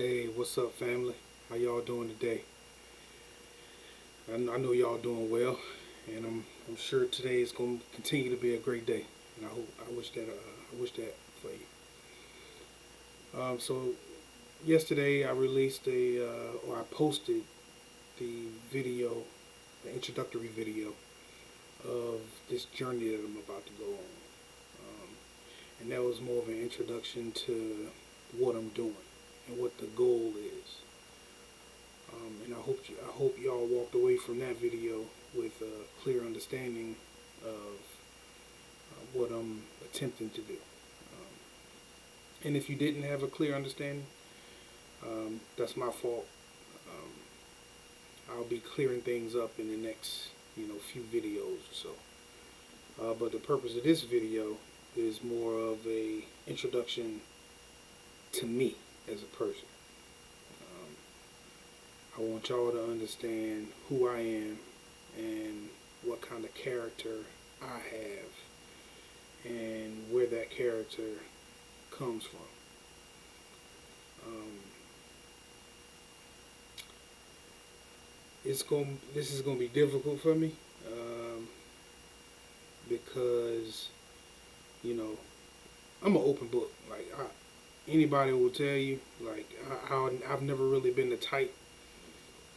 Hey, what's up, family? How y'all doing today? I know y'all doing well, and I'm sure today is going to continue to be a great day. And I wish that for you. So yesterday I released or I posted the video, the introductory video of this journey that I'm about to go on, and that was more of an introduction to what I'm doing and what the goal is. And I hope y'all walked away from that video with a clear understanding of what I'm attempting to do. And if you didn't have a clear understanding, that's my fault. I'll be clearing things up in the next, few videos or so. But the purpose of this video is more of a introduction to me as a person. I want y'all to understand who I am and what kind of character I have and where that character comes from. This is gonna be difficult for me because I'm an open book. Anybody will tell you how I've never really been the type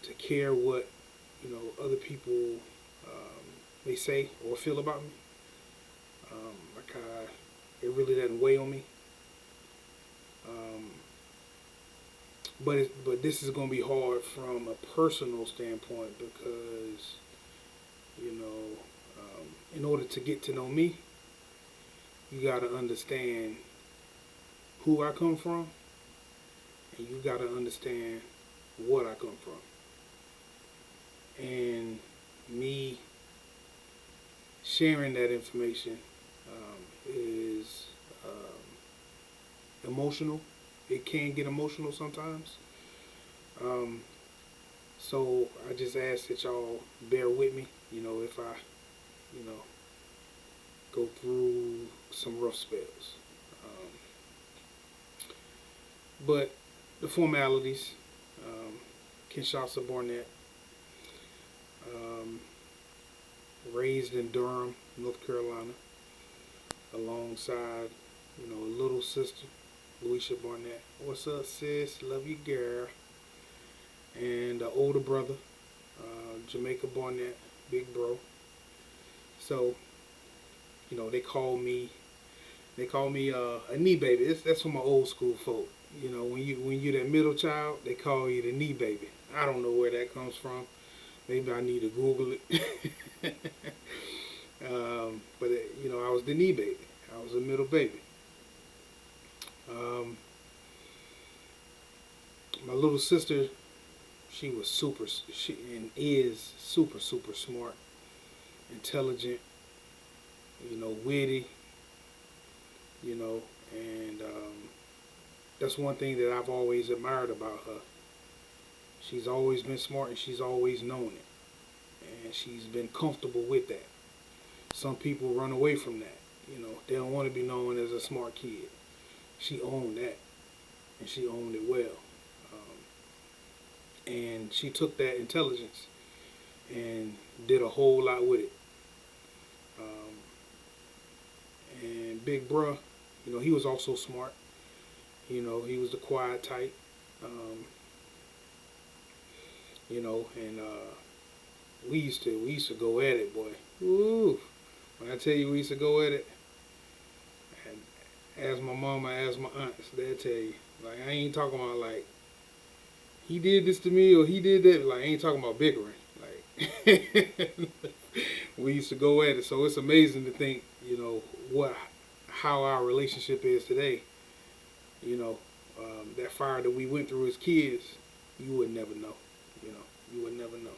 to care what other people may say or feel about me. It really doesn't weigh on me. But this is going to be hard from a personal standpoint because in order to get to know me, you got to understand who I come from, and you got to understand what I come from. And me sharing that information is emotional. It can get emotional sometimes. So I just ask that y'all bear with me, if I, go through some rough spells. But the formalities, Kenshasa Barnette, raised in Durham, North Carolina, alongside, a little sister, Louisa Barnette. What's up, sis? Love you, girl. And an older brother, Jamaica Barnette, big bro. So, they call me a knee baby. That's for my old school folk. When you're that middle child, they call you the knee baby. I don't know where that comes from. Maybe I need to Google it. But I was the knee baby. I was a middle baby. My little sister, she was and is super smart, intelligent, witty, and that's one thing that I've always admired about her. She's always been smart and she's always known it. And she's been comfortable with that. Some people run away from that. They don't want to be known as a smart kid. She owned that. And she owned it well. And she took that intelligence and did a whole lot with it. And Big Bruh, he was also smart. He was the quiet type. And we used to go at it, boy. Ooh, when I tell you we used to go at it, and ask my mama, ask my aunts, they'll tell you. I ain't talking about he did this to me or he did that. I ain't talking about bickering. We used to go at it. So it's amazing to think, how our relationship is today. That fire that we went through as kids, you would never know. You would never know.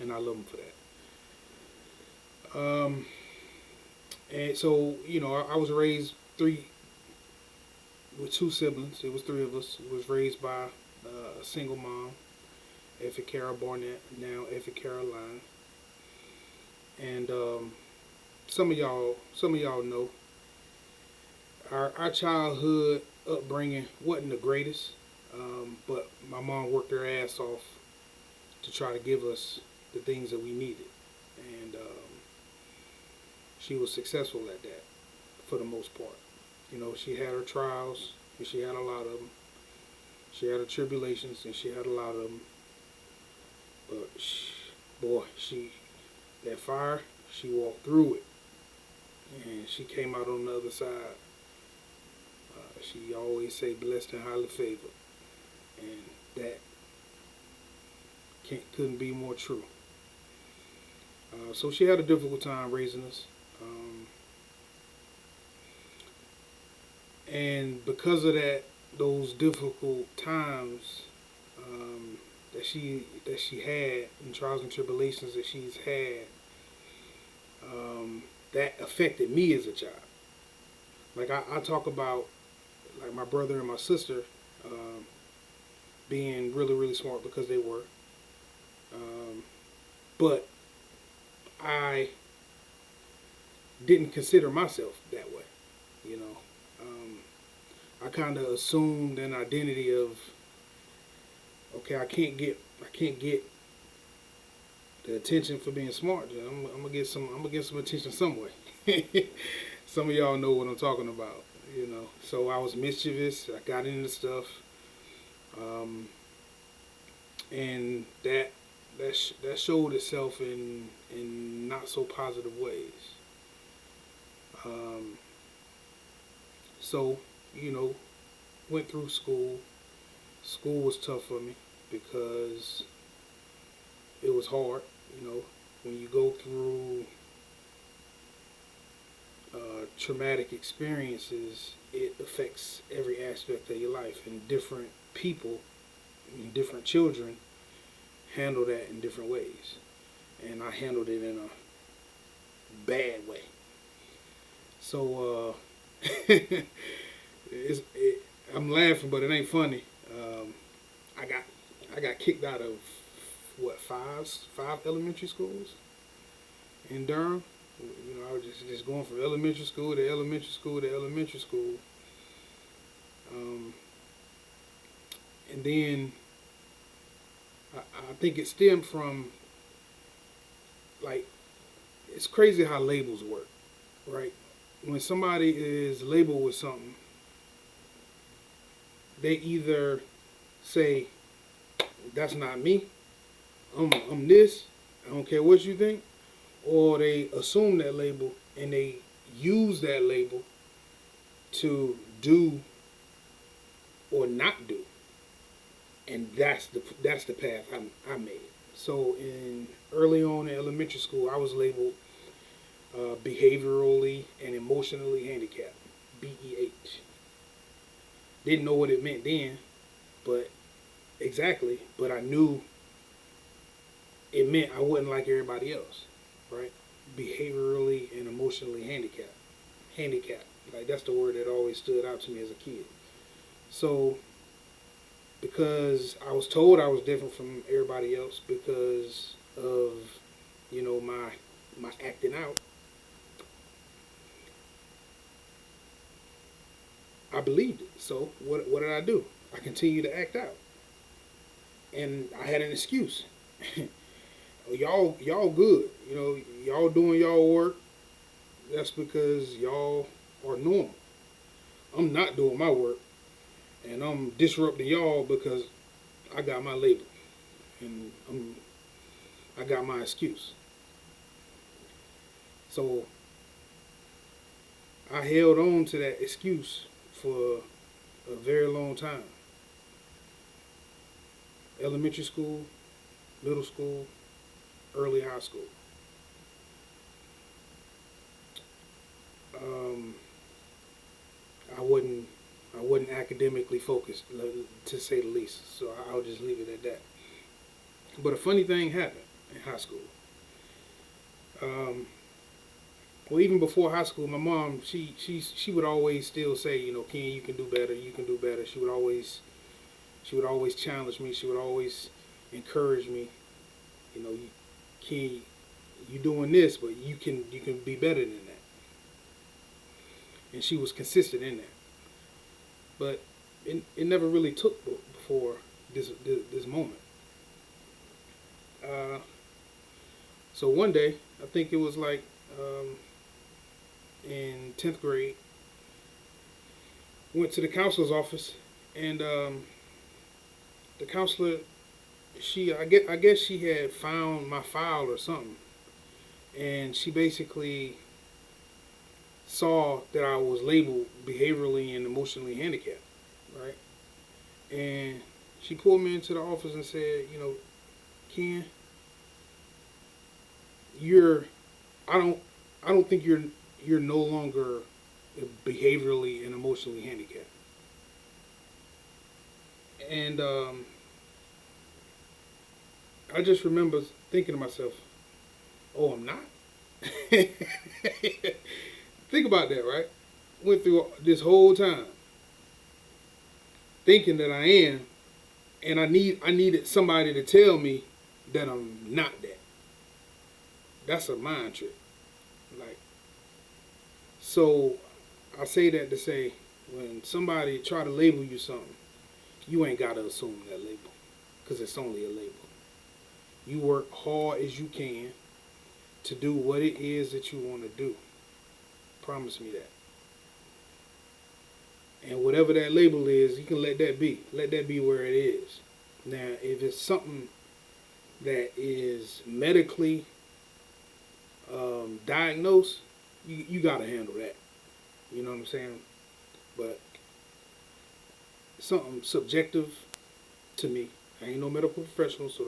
And I love him for that. And so, I was raised with two siblings. It was three of us. I was raised by a single mom, Effie Barnette, now Effie Caroline. And some of y'all know our childhood upbringing wasn't the greatest, but my mom worked her ass off to try to give us the things that we needed, and she was successful at that for the most part. You know, she had her trials, and she had a lot of them. She had her tribulations, and she had a lot of them. But that fire, she walked through it, and she came out on the other side. She always say blessed and highly favored, and that couldn't be more true. So she had a difficult time raising us, and because of that, those difficult times that she had, and trials and tribulations that she's had, that affected me as a child. Like I talk about, like my brother and my sister being really, really smart because they were. But I didn't consider myself that way, you know. I kind of assumed an identity of, okay, I can't get the attention for being smart. I'm gonna get some attention some way. Some of y'all know what I'm talking about, you know. So I was mischievous. I got into stuff, and that showed itself in not so positive ways. So, you know, went through school. School was tough for me because it was hard. You know, when you go through traumatic experiences, it affects every aspect of your life, and different people and different children handle that in different ways. And I handled it in a bad way. So I'm laughing, but it ain't funny. I got kicked out of what, five elementary schools in Durham. You know, I was just going from elementary school to elementary school to elementary school, and then I think it stemmed from, like, it's crazy how labels work, right? When somebody is labeled with something, they either say, that's not me, I'm this, I don't care what you think, or they assume that label and they use that label to do or not do. And that's the path I made. So early on in elementary school, I was labeled behaviorally and emotionally handicapped, BEH. Didn't know what it meant then, but I knew it meant I wasn't like everybody else, right? Behaviorally and emotionally handicapped. Like, that's the word that always stood out to me as a kid. So, because I was told I was different from everybody else because of, you know, my acting out, I believed it. So what did I do? I continued to act out, and I had an excuse. y'all good, you know, y'all doing y'all work. That's because y'all are normal. I'm not doing my work, and I'm disrupting y'all because I got my label, and I got my excuse. So I held on to that excuse for a very long time. Elementary school, middle school, early high school. I wasn't academically focused, to say the least. So I'll just leave it at that. But a funny thing happened in high school. Well, even before high school, my mom, she would always still say, you know, Ken, you can do better. You can do better. She would always challenge me. She would always encourage me. You know, Ken, you doing this, but you can be better than that. And she was consistent in that. But it never really took before this moment. Uh, so one day, I think it was like in 10th grade, went to the counselor's office, and the counselor, I guess she had found my file or something, and she basically saw that I was labeled behaviorally and emotionally handicapped, right? And she pulled me into the office and said, Ken, you're, I don't think you're no longer behaviorally and emotionally handicapped. And I just remember thinking to myself, oh, I'm not? Think about that, right? Went through this whole time thinking that I am, and I needed somebody to tell me that I'm not that. That's a mind trick. Like, so I say that to say, when somebody try to label you something, you ain't gotta assume that label, because it's only a label. You work hard as you can to do what it is that you want to do. Promise me that. And whatever that label is, you can let that be. Let that be where it is. Now, if it's something that is medically diagnosed, you got to handle that. You know what I'm saying? But something subjective to me. I ain't no medical professional, so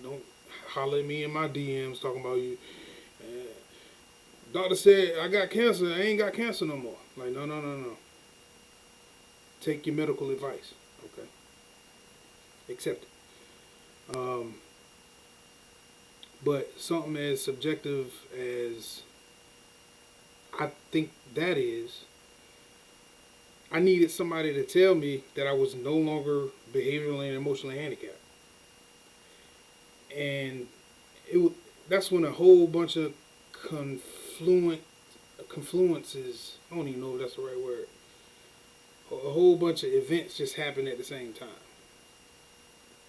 don't holler at me in my DMs talking about you. Doctor said I got cancer. I ain't got cancer no more. Like, no. Take your medical advice, okay? Accept it. But something as subjective as I think that is, I needed somebody to tell me that I was no longer behaviorally and emotionally handicapped. And that's when a whole bunch of confluences, I don't even know if that's the right word, a whole bunch of events just happened at the same time.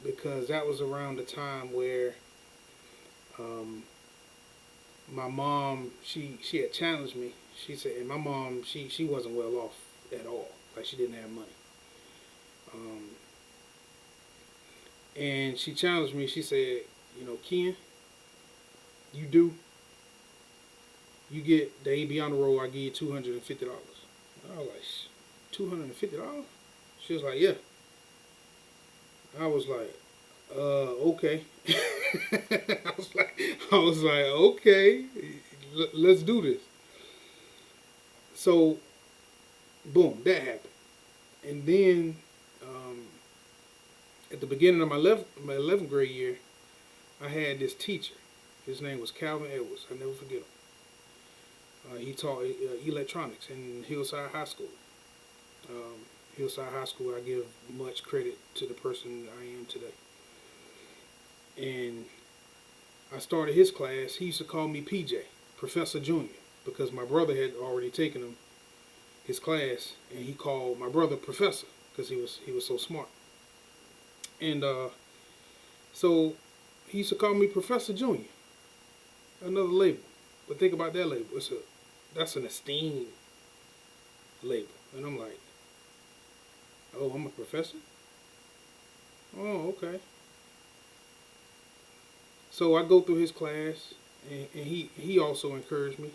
Because that was around the time where my mom, she had challenged me. She said, and my mom, she wasn't well off at all. Like, she didn't have money. And she challenged me. She said, Ken, you get the AB on the roll, I give you $250. I was like, $250? She was like, yeah. I was like, okay. I was like, okay, let's do this. So, boom, that happened. And then, at the beginning of my 11th grade year, I had this teacher. His name was Calvin Edwards. I'll never forget him. He taught electronics in Hillside High School. Hillside High School, I give much credit to the person I am today. And I started his class. He used to call me PJ, Professor Junior, because my brother had already taken his class, and he called my brother Professor because he was so smart. And so he used to call me Professor Junior, another label. But think about that label. That's an esteemed label. And I'm like, oh, I'm a professor? Oh, okay. So I go through his class, and he also encouraged me.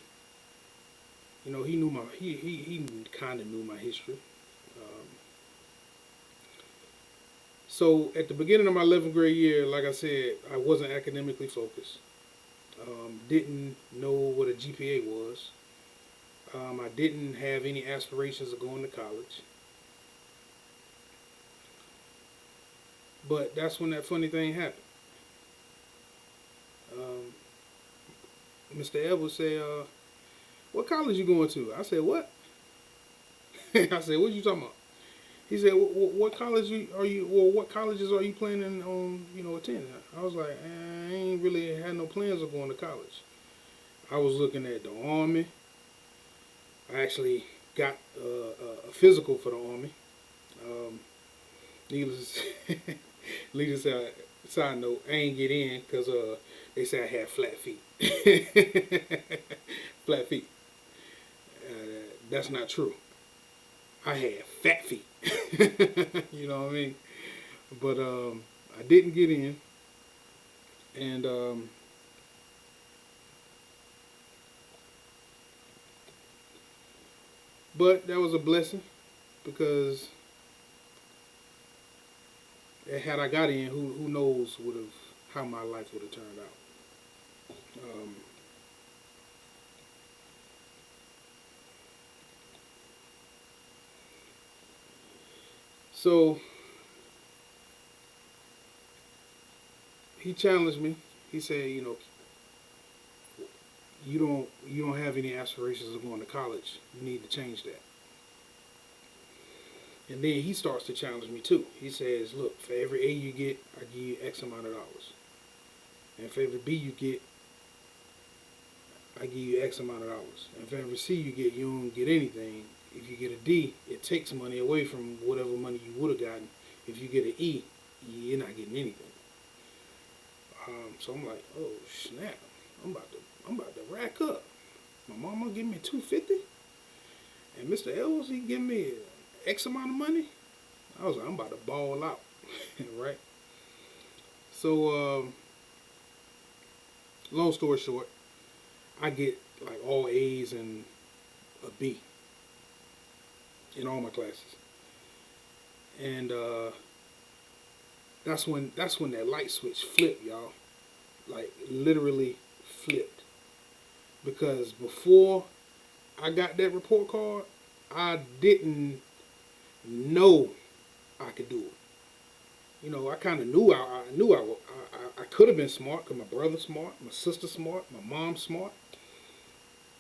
He knew he kind of knew my history. So at the beginning of my 11th grade year, like I said, I wasn't academically focused. Didn't know what a GPA was. I didn't have any aspirations of going to college. But that's when that funny thing happened. Mr. Edwards said, what college you going to? I said, what? I said, what you talking about? He said, what college are you, well, what colleges are you planning on, attending? I was like, I ain't really had no plans of going to college. I was looking at the Army. I actually got a physical for the Army. Needless, needless side note, I ain't get in because they said I had flat feet. Flat feet. That's not true. I had fat feet. You know what I mean? But I didn't get in, and but that was a blessing because had I got in, who knows would have how my life would have turned out. So he challenged me. He said, you know, you don't have any aspirations of going to college. You need to change that. And then he starts to challenge me too. He says, look, for every A you get, I give you X amount of dollars. And for every B you get, I give you X amount of dollars. And for every C you get, you don't get anything. If you get a D, it takes money away from whatever money you would have gotten. If you get an E, you're not getting anything. So I'm like, oh snap! I'm about to rack up. My mama give me $250, and Mr. Ellis he give me X amount of money. I was like, I'm about to ball out, right? So, long story short, I get like all A's and a B in all my classes, and that's when that light switch flipped, y'all. Like literally flipped, because before I got that report card, I didn't know I could do it. You know, I kind of knew I could have been smart because my brother's smart, my sister's smart, my mom's smart.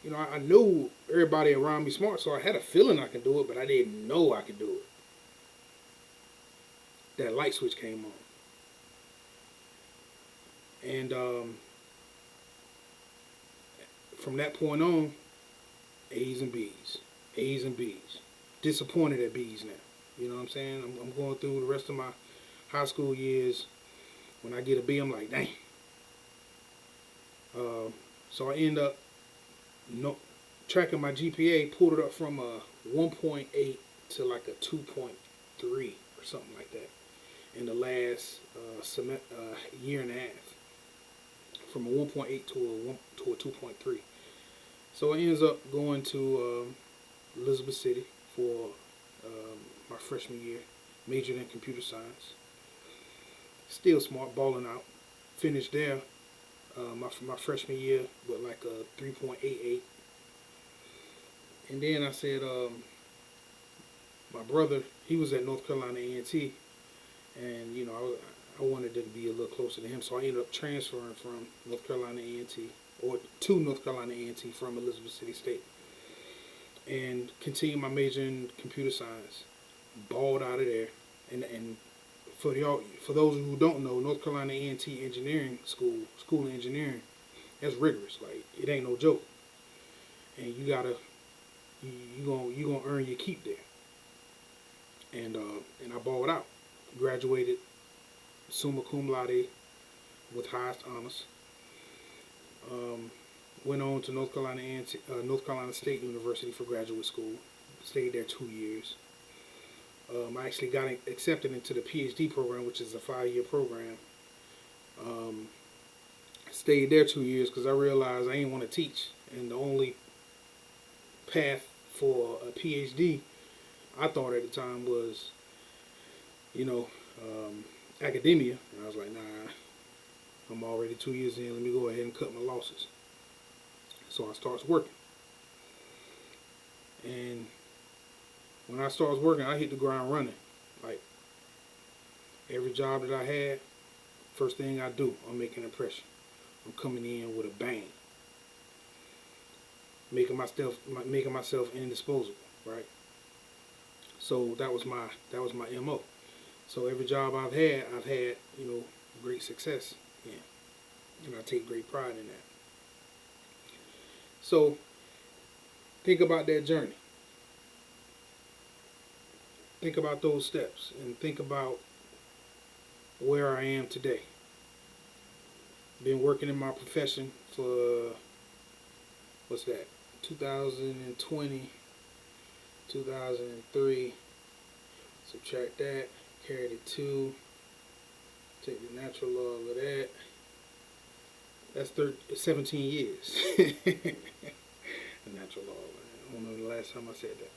You know, I knew everybody around me smart, so I had a feeling I could do it, but I didn't know I could do it. That light switch came on. And from that point on, A's and B's. A's and B's. Disappointed at B's now. You know what I'm saying? I'm going through the rest of my high school years. When I get a B, I'm like, dang. So I end up tracking my GPA, pulled it up from a 1.8 to like a 2.3 or something like that in the last year and a half. From a 1.8 to a 2.3. So it ends up going to Elizabeth City for my freshman year, majored in computer science. Still smart, balling out. Finished there my freshman year with like a 3.88. And then I said, my brother, he was at North Carolina A&T, and you know I wanted to be a little closer to him, so I ended up transferring from North Carolina A&T, or to North Carolina A&T from Elizabeth City State, and continued my major in computer science. Balled out of there, and for those who don't know, North Carolina A&T engineering school of engineering, that's rigorous. Like it ain't no joke, and you gonna earn your keep there. And I balled out, graduated summa cum laude with highest honors. Went on to North Carolina State University for graduate school. Stayed there 2 years. I actually got accepted into the PhD program, which is a 5-year program. Stayed there 2 years because I realized I didn't want to teach, and the only path for a PhD I thought at the time was, you know, academia. And I was like, nah, I'm already 2 years in. Let me go ahead and cut my losses. So I starts working. And when I starts working, I hit the ground running. Like every job that I had, first thing I do, I'm making an impression. I'm coming in with a bang. Making myself indisposable, right? So that was my MO. So every job I've had, you know, great success in. And I take great pride in that. So think about that journey. think about those steps and think about where I am today. Been working in my profession for, what's that, 2020, 2003, subtract that, carry the 2, take the natural log of that. That's 17 years. The natural log. I don't know the last time I said that.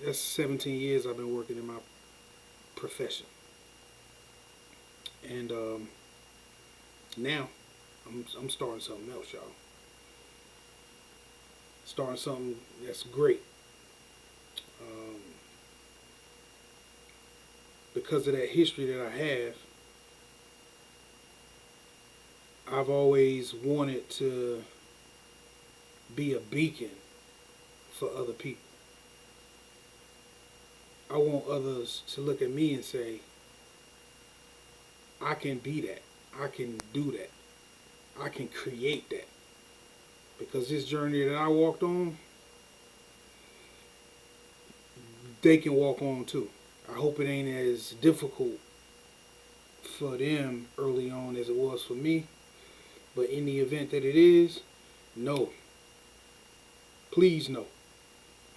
That's 17 years I've been working in my profession. And now I'm starting something else, y'all. Starting something that's great. Because of that history that I have, I've always wanted to be a beacon for other people. I want others to look at me and say, I can be that. I can do that. I can create that. Because this journey that I walked on, they can walk on too. I hope it ain't as difficult for them early on as it was for me. But in the event that it is, know. Please know.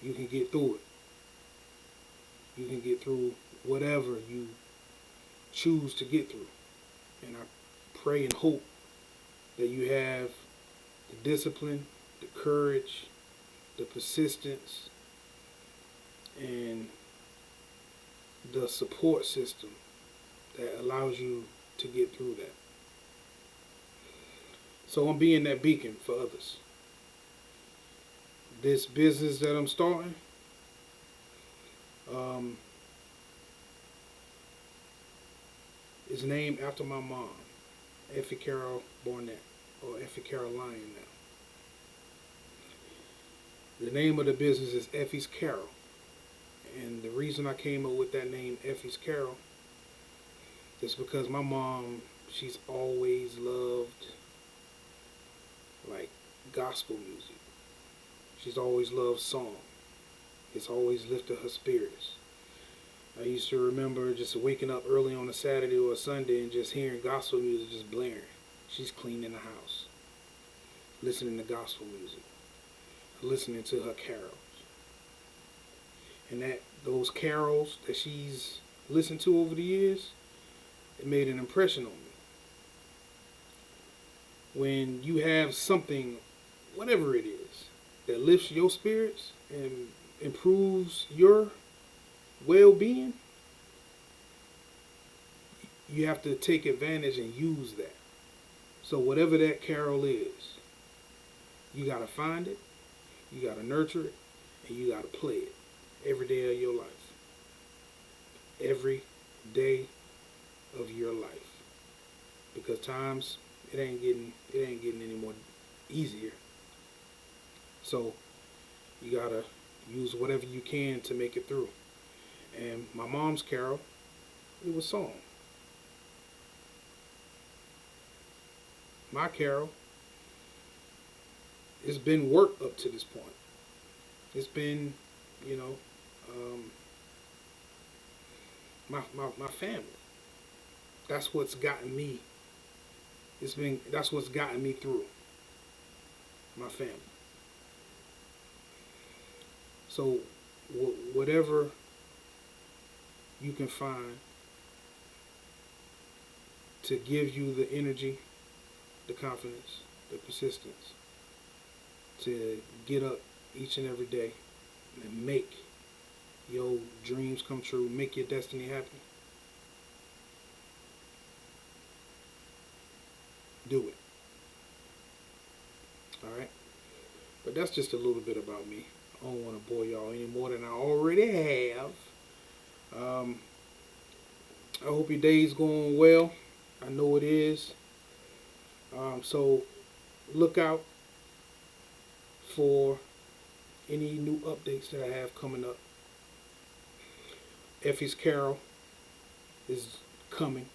You can get through it. You can get through whatever you choose to get through. And I pray and hope that you have the discipline, the courage, the persistence, and the support system that allows you to get through that. So I'm being that beacon for others. This business that I'm starting, is named after my mom, Effie Barnette, or Effie Caroline now. The name of the business is Effie's Carol. And the reason I came up with that name, Effie's Carol, is because my mom, she's always loved like gospel music. She's always loved song. It's always lifted her spirits. I used to remember just waking up early on a Saturday or a Sunday and just hearing gospel music just blaring. She's cleaning the house, listening to gospel music, listening to her carols. And those carols that she's listened to over the years, it made an impression on me. When you have something, whatever it is, that lifts your spirits and improves your well-being, you have to take advantage and use that. So whatever that carol is, you got to find it, you got to nurture it, and you got to play it every day of your life. Every day of your life. Because times, it ain't getting any more easier. So you got to use whatever you can to make it through. And my mom's carol, it was song. My carol, it's been work up to this point. It's been, my family. That's what's gotten me. That's what's gotten me through. My family. So whatever you can find to give you the energy, the confidence, the persistence to get up each and every day and make your dreams come true, make your destiny happen, do it. Alright? But that's just a little bit about me. I don't want to bore y'all any more than I already have. I hope your day's going well. I know it is. So look out for any new updates that I have coming up. Effie's Carol is coming.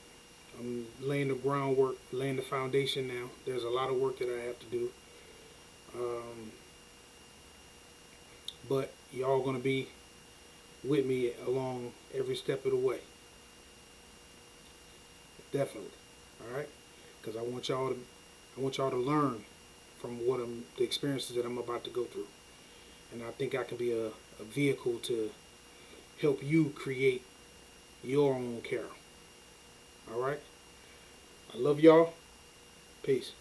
I'm laying the groundwork, laying the foundation now. There's a lot of work that I have to do. But y'all gonna be with me along every step of the way. Definitely. All right, because I want y'all to learn from the experiences that I'm about to go through, and I think I can be a vehicle to help you create your own care. All right. I love y'all. Peace.